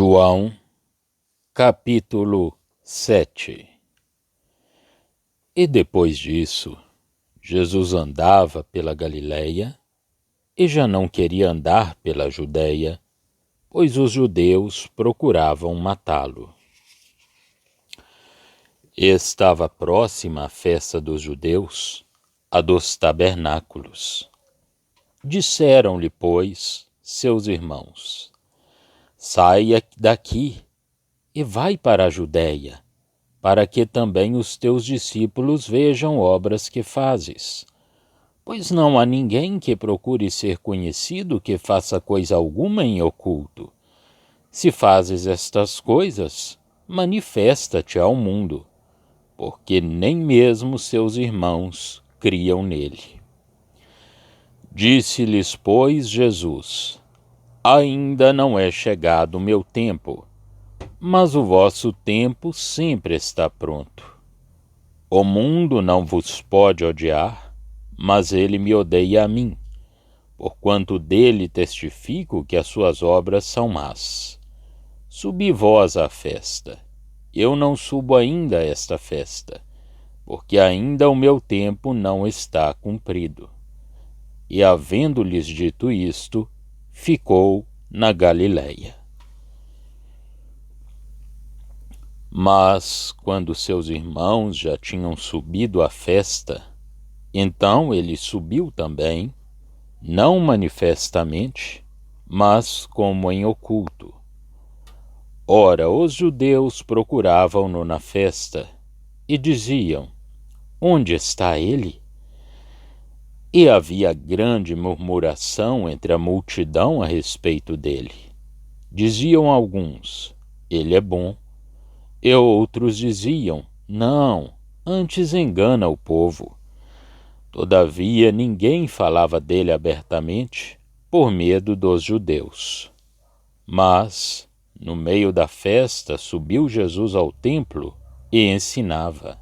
João, capítulo 7. E depois disso, Jesus andava pela Galileia e já não queria andar pela Judéia, pois os judeus procuravam matá-lo. Estava próxima a festa dos judeus, a dos tabernáculos. Disseram-lhe, pois, seus irmãos: saia daqui e vai para a Judéia, para que também os teus discípulos vejam obras que fazes. Pois não há ninguém que procure ser conhecido que faça coisa alguma em oculto. Se fazes estas coisas, manifesta-te ao mundo, porque nem mesmo seus irmãos criam nele. Disse-lhes, pois, Jesus: ainda não é chegado o meu tempo, mas o vosso tempo sempre está pronto. O mundo não vos pode odiar, mas ele me odeia a mim, porquanto dele testifico que as suas obras são más. Subi vós à festa. Eu não subo ainda a esta festa, porque ainda o meu tempo não está cumprido. E havendo-lhes dito isto, ficou na Galileia. Mas, quando seus irmãos já tinham subido à festa, então ele subiu também, não manifestamente, mas como em oculto. Ora, os judeus procuravam-no na festa e diziam: onde está ele? E havia grande murmuração entre a multidão a respeito dele. Diziam alguns: ele é bom. E outros diziam: não, antes engana o povo. Todavia ninguém falava dele abertamente, por medo dos judeus. Mas, no meio da festa, subiu Jesus ao templo e ensinava.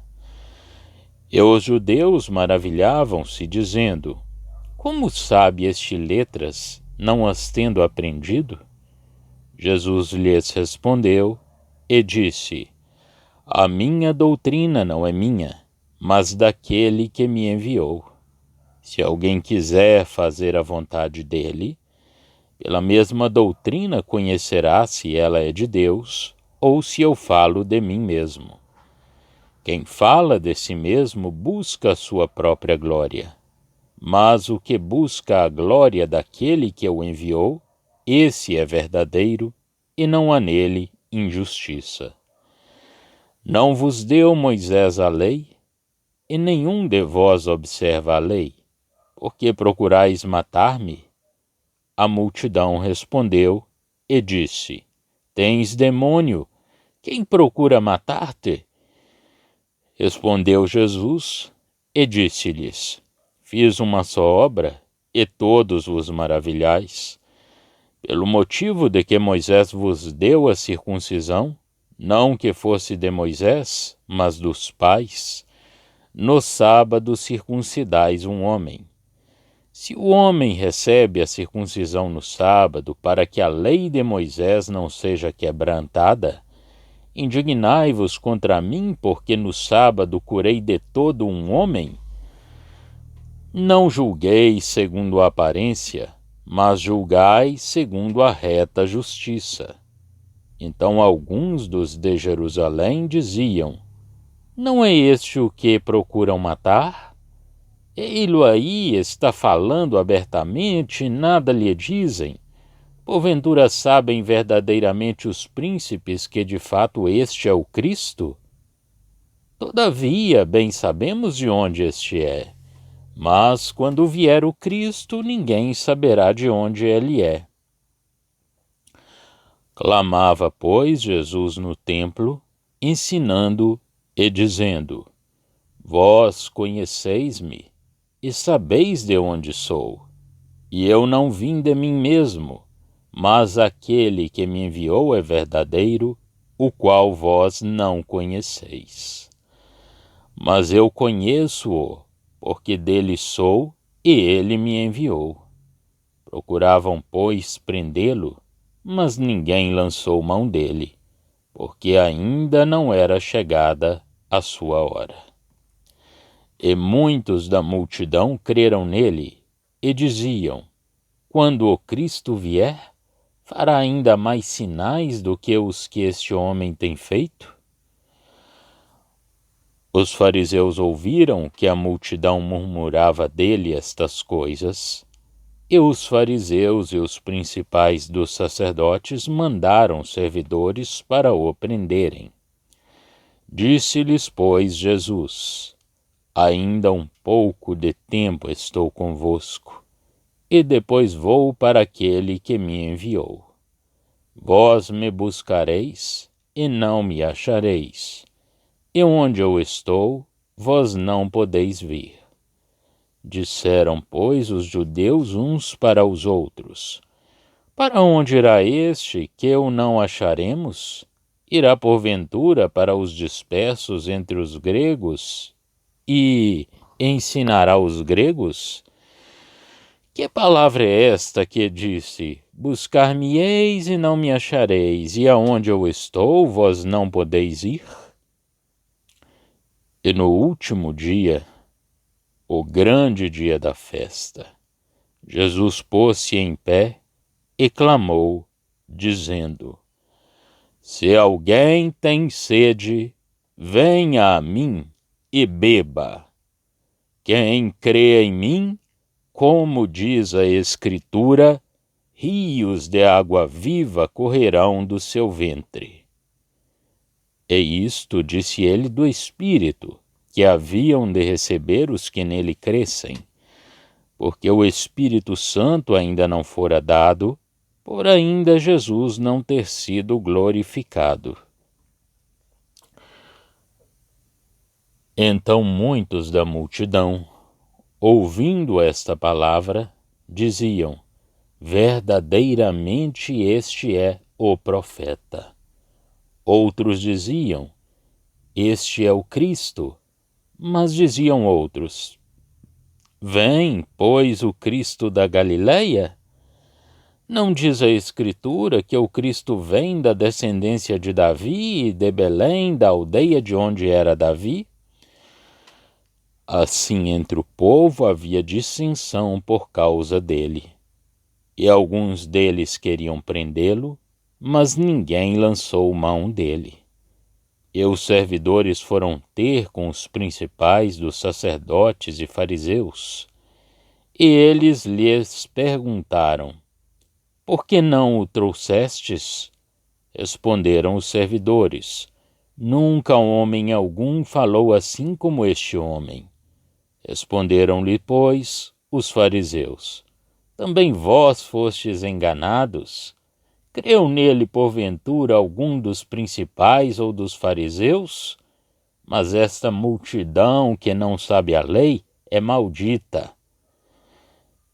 E os judeus maravilhavam-se, dizendo: como sabe este letras, não as tendo aprendido? Jesus lhes respondeu e disse: a minha doutrina não é minha, mas daquele que me enviou. Se alguém quiser fazer a vontade dele, pela mesma doutrina conhecerá se ela é de Deus ou se eu falo de mim mesmo. Quem fala de si mesmo busca a sua própria glória, mas o que busca a glória daquele que o enviou, esse é verdadeiro, e não há nele injustiça. Não vos deu Moisés a lei, e nenhum de vós observa a lei, porque procurais matar-me? A multidão respondeu e disse: tens demônio, quem procura matar-te? Respondeu Jesus e disse-lhes: fiz uma só obra, e todos vos maravilhais. Pelo motivo de que Moisés vos deu a circuncisão, não que fosse de Moisés, mas dos pais, no sábado circuncidais um homem. Se o homem recebe a circuncisão no sábado, para que a lei de Moisés não seja quebrantada, indignai-vos contra mim, porque no sábado curei de todo um homem? Não julgueis segundo a aparência, mas julgai segundo a reta justiça. Então alguns dos de Jerusalém diziam: não é este o que procuram matar? Ele aí está falando abertamente, nada lhe dizem. Porventura sabem verdadeiramente os príncipes que de fato este é o Cristo? Todavia, bem sabemos de onde este é. Mas quando vier o Cristo, ninguém saberá de onde ele é. Clamava, pois, Jesus no templo, ensinando e dizendo: vós conheceis-me e sabeis de onde sou, e eu não vim de mim mesmo, mas aquele que me enviou é verdadeiro, o qual vós não conheceis. Mas eu conheço-o, porque dele sou, e ele me enviou. Procuravam, pois, prendê-lo, mas ninguém lançou mão dele, porque ainda não era chegada a sua hora. E muitos da multidão creram nele e diziam: quando o Cristo vier, fará ainda mais sinais do que os que este homem tem feito? Os fariseus ouviram que a multidão murmurava dele estas coisas, e os fariseus e os principais dos sacerdotes mandaram servidores para o prenderem. Disse-lhes, pois, Jesus: ainda um pouco de tempo estou convosco, e depois vou para aquele que me enviou. Vós me buscareis, e não me achareis, e onde eu estou, vós não podeis vir. Disseram, pois, os judeus uns para os outros: para onde irá este que o não acharemos? Irá porventura para os dispersos entre os gregos e ensinará os gregos? Que palavra é esta que disse: buscar-me-eis e não me achareis, e aonde eu estou, vós não podeis ir? E no último dia, o grande dia da festa, Jesus pôs-se em pé e clamou, dizendo: se alguém tem sede, venha a mim e beba. Quem crê em mim, como diz a Escritura, rios de água viva correrão do seu ventre. E isto disse ele do Espírito, que haviam de receber os que nele crescem, porque o Espírito Santo ainda não fora dado, por ainda Jesus não ter sido glorificado. Então muitos da multidão, ouvindo esta palavra, diziam: verdadeiramente este é o profeta. Outros diziam: este é o Cristo. Mas diziam outros: vem, pois, o Cristo da Galileia? Não diz a Escritura que o Cristo vem da descendência de Davi e de Belém, da aldeia de onde era Davi? Assim, entre o povo havia dissensão por causa dele. E alguns deles queriam prendê-lo, mas ninguém lançou mão dele. E os servidores foram ter com os principais dos sacerdotes e fariseus, e eles lhes perguntaram: por que não o trouxestes? Responderam os servidores: nunca homem algum falou assim como este homem. Responderam-lhe, pois, os fariseus: também vós fostes enganados? Creu nele, porventura, algum dos principais ou dos fariseus? Mas esta multidão que não sabe a lei é maldita.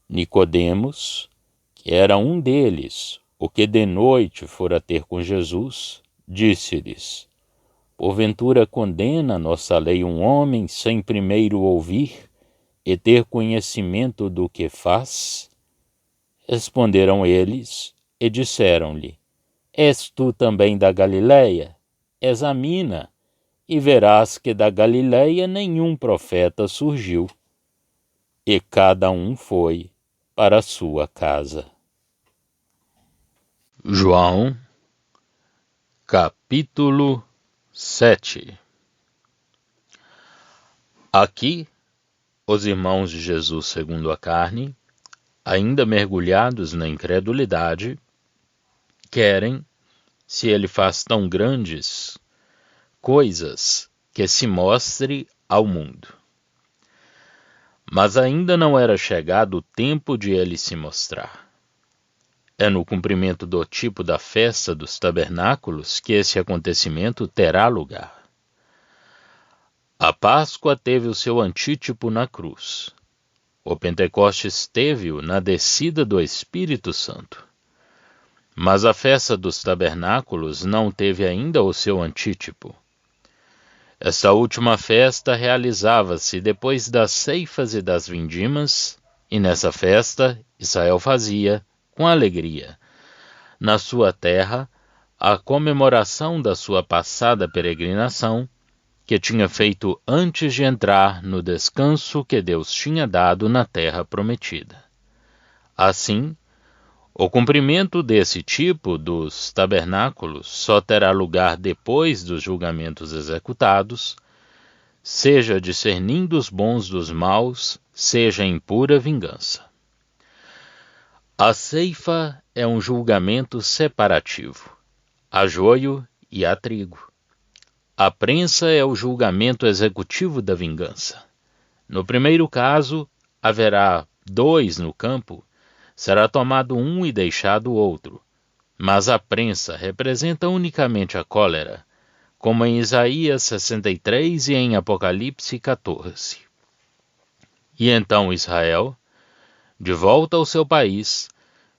Nicodemos, que era um deles, o que de noite fora ter com Jesus, disse-lhes: porventura condena nossa lei um homem sem primeiro ouvir e ter conhecimento do que faz? Responderam eles e disseram-lhe: és tu também da Galileia? Examina, e verás que da Galileia nenhum profeta surgiu. E cada um foi para a sua casa. João, capítulo 7. Aqui, os irmãos de Jesus segundo a carne, ainda mergulhados na incredulidade, querem, se ele faz tão grandes coisas, que se mostre ao mundo. Mas ainda não era chegado o tempo de ele se mostrar. É no cumprimento do tipo da festa dos tabernáculos que esse acontecimento terá lugar. A Páscoa teve o seu antítipo na cruz. O Pentecostes teve-o na descida do Espírito Santo. Mas a festa dos tabernáculos não teve ainda o seu antítipo. Esta última festa realizava-se depois das ceifas e das vindimas, e nessa festa Israel fazia, com alegria, na sua terra a comemoração da sua passada peregrinação, que tinha feito antes de entrar no descanso que Deus tinha dado na terra prometida. Assim, o cumprimento desse tipo dos tabernáculos só terá lugar depois dos julgamentos executados, seja discernindo os bons dos maus, seja em pura vingança. A ceifa é um julgamento separativo, a joio e a trigo. A prensa é o julgamento executivo da vingança. No primeiro caso, haverá 2 no campo, será tomado um e deixado o outro. Mas a prensa representa unicamente a cólera, como em Isaías 63 e em Apocalipse 14. E então Israel, de volta ao seu país,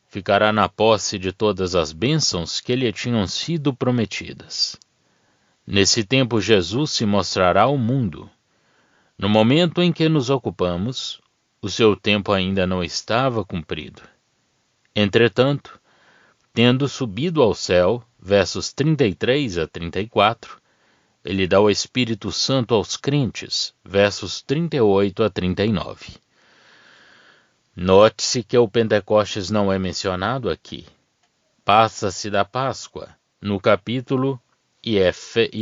ficará na posse de todas as bênçãos que lhe tinham sido prometidas. Nesse tempo Jesus se mostrará ao mundo. No momento em que nos ocupamos, o seu tempo ainda não estava cumprido. Entretanto, tendo subido ao céu, versos 33 a 34, ele dá o Espírito Santo aos crentes, versos 38 a 39. Note-se que o Pentecostes não é mencionado aqui. Passa-se da Páscoa, no capítulo, e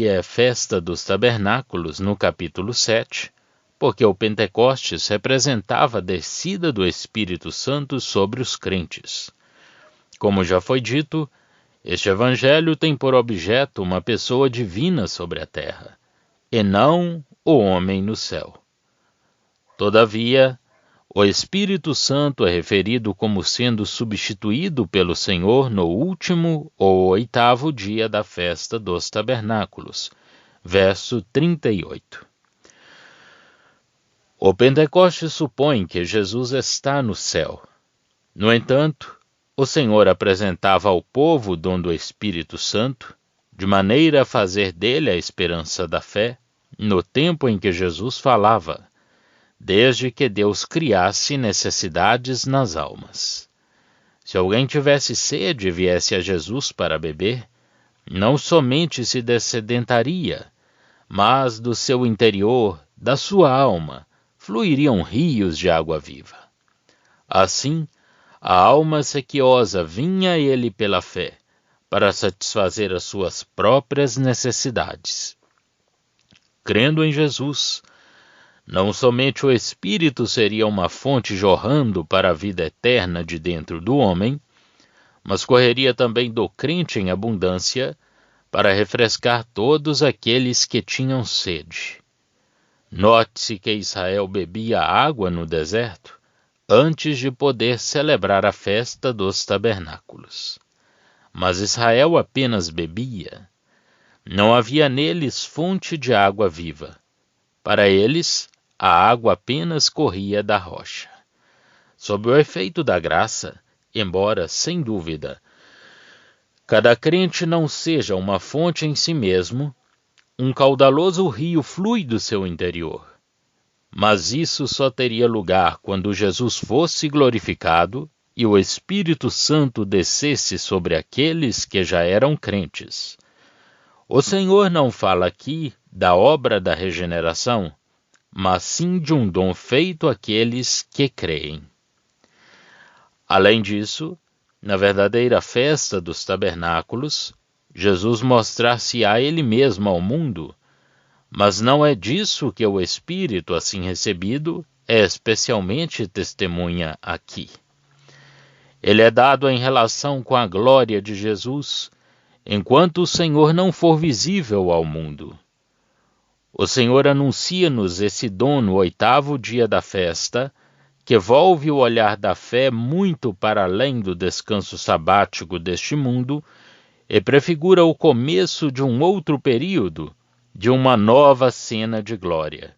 é festa dos tabernáculos, no capítulo 7, porque o Pentecostes representava a descida do Espírito Santo sobre os crentes. Como já foi dito, este evangelho tem por objeto uma pessoa divina sobre a terra, e não o homem no céu. Todavia, o Espírito Santo é referido como sendo substituído pelo Senhor no último ou 8º dia da festa dos tabernáculos, verso 38. O Pentecostes supõe que Jesus está no céu. No entanto, o Senhor apresentava ao povo o dom do Espírito Santo, de maneira a fazer dele a esperança da fé, no tempo em que Jesus falava, desde que Deus criasse necessidades nas almas. Se alguém tivesse sede e viesse a Jesus para beber, não somente se dessedentaria, mas do seu interior, da sua alma, fluiriam rios de água viva. Assim, a alma sequiosa vinha a ele pela fé, para satisfazer as suas próprias necessidades. Crendo em Jesus, não somente o Espírito seria uma fonte jorrando para a vida eterna de dentro do homem, mas correria também do crente em abundância para refrescar todos aqueles que tinham sede. Note-se que Israel bebia água no deserto antes de poder celebrar a festa dos tabernáculos. Mas Israel apenas bebia. Não havia neles fonte de água viva. Para eles, a água apenas corria da rocha. Sob o efeito da graça, embora, sem dúvida, cada crente não seja uma fonte em si mesmo, um caudaloso rio flui do seu interior. Mas isso só teria lugar quando Jesus fosse glorificado e o Espírito Santo descesse sobre aqueles que já eram crentes. O Senhor não fala aqui da obra da regeneração, mas sim de um dom feito àqueles que creem. Além disso, na verdadeira festa dos tabernáculos, Jesus mostrar-se-á ele mesmo ao mundo, mas não é disso que o Espírito, assim recebido, é especialmente testemunha aqui. Ele é dado em relação com a glória de Jesus, enquanto o Senhor não for visível ao mundo. O Senhor anuncia-nos esse dom no 8º dia da festa, que volve o olhar da fé muito para além do descanso sabático deste mundo e prefigura o começo de um outro período, de uma nova cena de glória.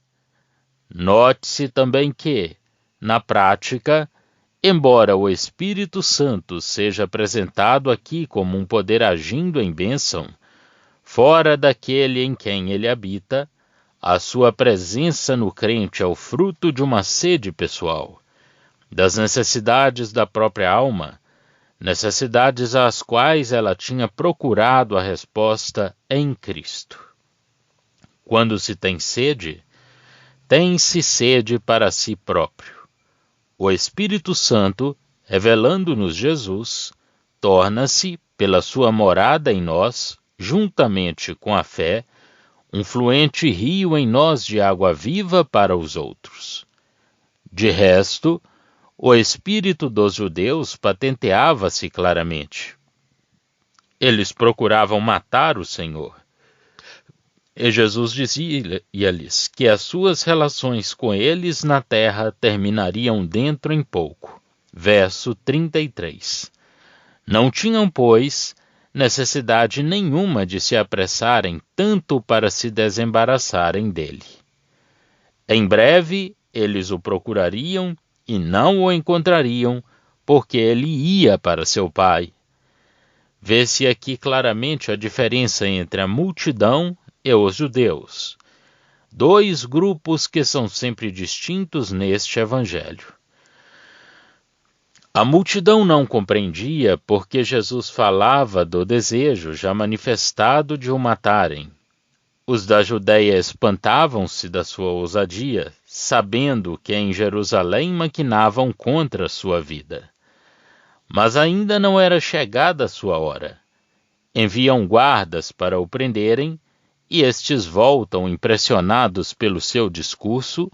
Note-se também que, na prática, embora o Espírito Santo seja apresentado aqui como um poder agindo em bênção, fora daquele em quem ele habita, a sua presença no crente é o fruto de uma sede pessoal, das necessidades da própria alma, necessidades às quais ela tinha procurado a resposta em Cristo. Quando se tem sede, tem-se sede para si próprio. O Espírito Santo, revelando-nos Jesus, torna-se, pela sua morada em nós, juntamente com a fé, um fluente rio em nós de água viva para os outros. De resto, o espírito dos judeus patenteava-se claramente. Eles procuravam matar o Senhor. E Jesus dizia-lhes que as suas relações com eles na terra terminariam dentro em pouco. Verso 33. Não tinham, pois, necessidade nenhuma de se apressarem tanto para se desembaraçarem dele. Em breve eles o procurariam e não o encontrariam, porque ele ia para seu Pai. Vê-se aqui claramente a diferença entre a multidão e os judeus. Dois grupos que são sempre distintos neste evangelho. A multidão não compreendia porque Jesus falava do desejo já manifestado de o matarem. Os da Judéia espantavam-se da sua ousadia, sabendo que em Jerusalém maquinavam contra sua vida. Mas ainda não era chegada a sua hora. Enviam guardas para o prenderem, e estes voltam impressionados pelo seu discurso,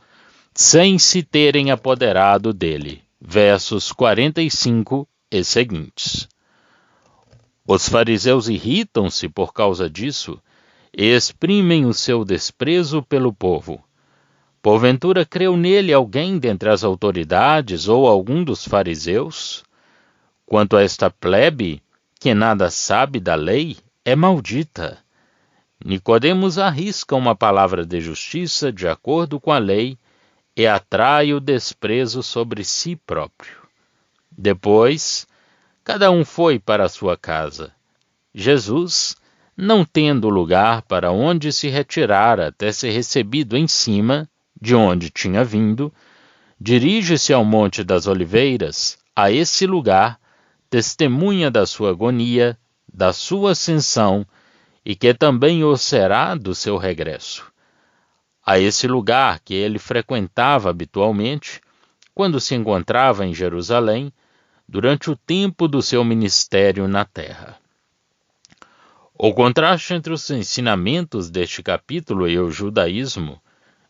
sem se terem apoderado dele. Versos 45 e seguintes. Os fariseus irritam-se por causa disso e exprimem o seu desprezo pelo povo. Porventura creu nele alguém dentre as autoridades ou algum dos fariseus? Quanto a esta plebe, que nada sabe da lei, é maldita. Nicodemos arrisca uma palavra de justiça de acordo com a lei e atrai o desprezo sobre si próprio. Depois, cada um foi para a sua casa. Jesus, não tendo lugar para onde se retirar até ser recebido em cima, de onde tinha vindo, dirige-se ao Monte das Oliveiras, a esse lugar, testemunha da sua agonia, da sua ascensão, e que também o será do seu regresso. A esse lugar que ele frequentava habitualmente, quando se encontrava em Jerusalém, durante o tempo do seu ministério na terra. O contraste entre os ensinamentos deste capítulo e o judaísmo,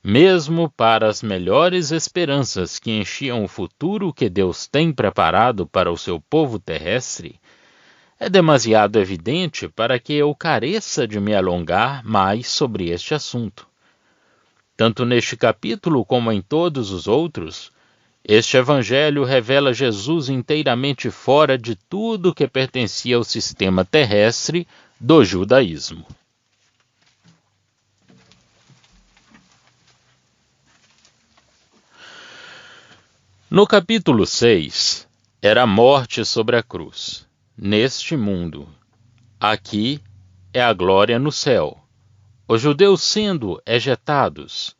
mesmo para as melhores esperanças que enchiam o futuro que Deus tem preparado para o seu povo terrestre, é demasiado evidente para que eu careça de me alongar mais sobre este assunto. Tanto neste capítulo como em todos os outros, este evangelho revela Jesus inteiramente fora de tudo que pertencia ao sistema terrestre do judaísmo. No capítulo 6, era a morte sobre a cruz, neste mundo. Aqui é a glória no céu. Os judeus sendo ejetados,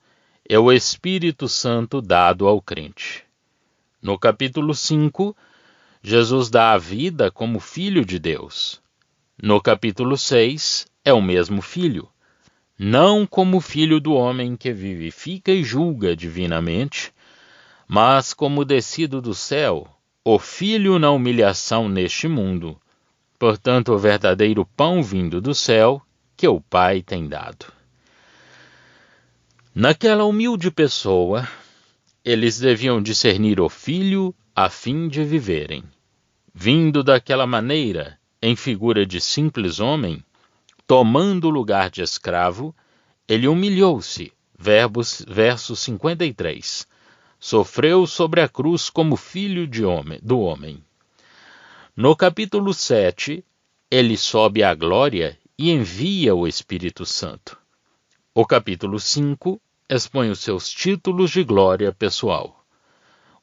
é o Espírito Santo dado ao crente. No capítulo 5, Jesus dá a vida como Filho de Deus. No capítulo 6, é o mesmo Filho, não como Filho do homem que vivifica e julga divinamente, mas como descido do céu, o Filho na humilhação neste mundo, portanto o verdadeiro pão vindo do céu, que o Pai tem dado. Naquela humilde pessoa, eles deviam discernir o Filho a fim de viverem. Vindo daquela maneira, em figura de simples homem, tomando o lugar de escravo, ele humilhou-se, verso 53. Sofreu sobre a cruz como filho do homem. No capítulo 7, ele sobe à glória e envia o Espírito Santo. O capítulo 5 expõe os seus títulos de glória pessoal.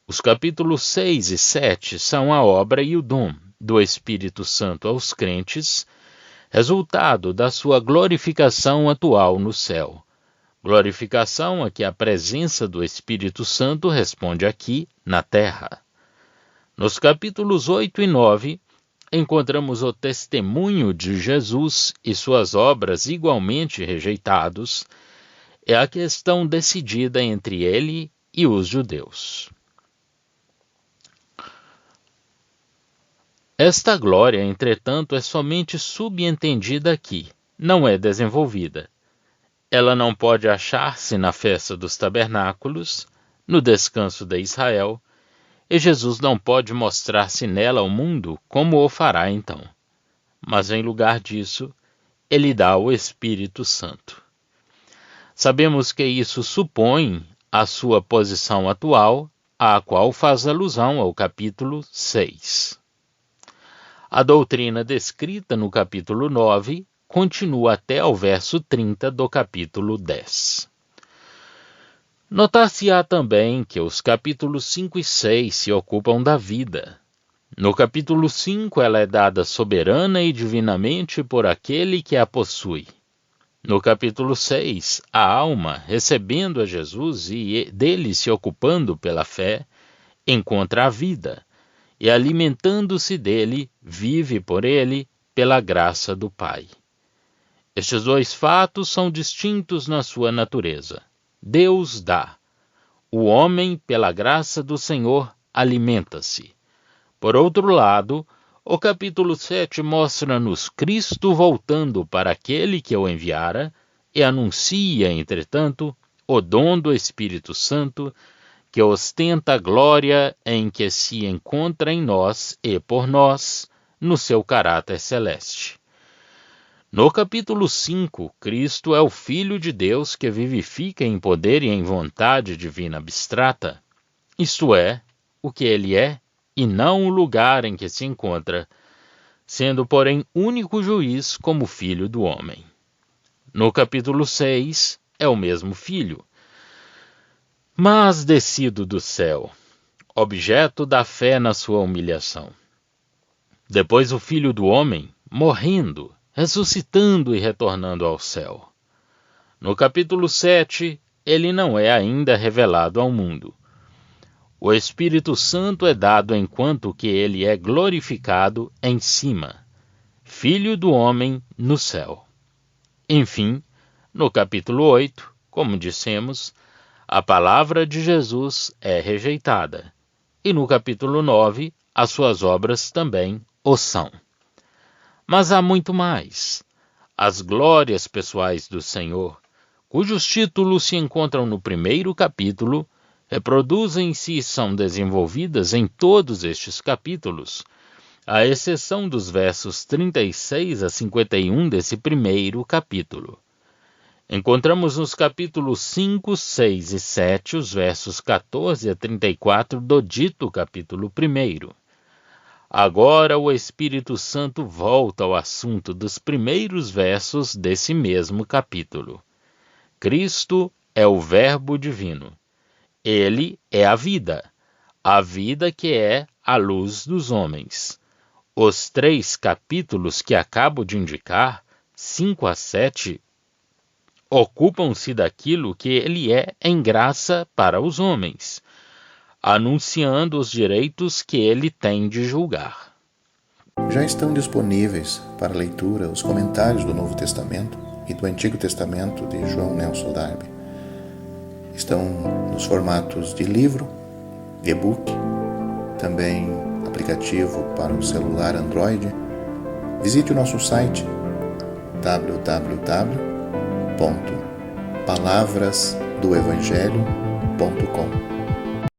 Os capítulos 6 e 7 são a obra e o dom do Espírito Santo aos crentes, resultado da sua glorificação atual no céu. Glorificação a que a presença do Espírito Santo responde aqui na terra. Nos capítulos 8 e 9, encontramos o testemunho de Jesus e suas obras igualmente rejeitados, é a questão decidida entre ele e os judeus. Esta glória, entretanto, é somente subentendida aqui, não é desenvolvida. Ela não pode achar-se na festa dos tabernáculos, no descanso de Israel, e Jesus não pode mostrar-se nela ao mundo como o fará então. Mas em lugar disso, ele dá o Espírito Santo. Sabemos que isso supõe a sua posição atual, à qual faz alusão ao capítulo 6. A doutrina descrita no capítulo 9 continua até ao verso 30 do capítulo 10. Notar-se-á também que os capítulos 5 e 6 se ocupam da vida. No capítulo 5 ela é dada soberana e divinamente por aquele que a possui. No capítulo 6, a alma, recebendo a Jesus e dele se ocupando pela fé, encontra a vida, e alimentando-se dele, vive por ele, pela graça do Pai. Estes dois fatos são distintos na sua natureza. Deus dá. O homem, pela graça do Senhor, alimenta-se. Por outro lado, o capítulo 7 mostra-nos Cristo voltando para aquele que o enviara e anuncia, entretanto, o dom do Espírito Santo, que ostenta a glória em que se encontra em nós e por nós, no seu caráter celeste. No capítulo 5, Cristo é o Filho de Deus que vivifica em poder e em vontade divina abstrata, isto é, o que ele é, e não o lugar em que se encontra, sendo, porém, único juiz como Filho do homem. No capítulo 6, é o mesmo Filho, mas descido do céu, objeto da fé na sua humilhação. Depois o Filho do homem, morrendo, ressuscitando e retornando ao céu. No capítulo 7, ele não é ainda revelado ao mundo. O Espírito Santo é dado enquanto que ele é glorificado em cima, Filho do homem no céu. Enfim, no capítulo 8, como dissemos, a palavra de Jesus é rejeitada, e no capítulo 9, as suas obras também o são. Mas há muito mais. As glórias pessoais do Senhor, cujos títulos se encontram no primeiro capítulo, reproduzem-se e são desenvolvidas em todos estes capítulos, à exceção dos versos 36 a 51 desse primeiro capítulo. Encontramos nos capítulos 5, 6 e 7 os versos 14 a 34 do dito capítulo 1. Agora o Espírito Santo volta ao assunto dos primeiros versos desse mesmo capítulo. Cristo é o Verbo divino. Ele é a vida que é a luz dos homens. Os 3 capítulos que acabo de indicar, 5 a 7, ocupam-se daquilo que ele é em graça para os homens, anunciando os direitos que ele tem de julgar. Já estão disponíveis para leitura os comentários do Novo Testamento e do Antigo Testamento de João Nelson Darby. Estão nos formatos de livro, e-book, também aplicativo para o celular Android. Visite o nosso site www.palavrasdoevangelho.com.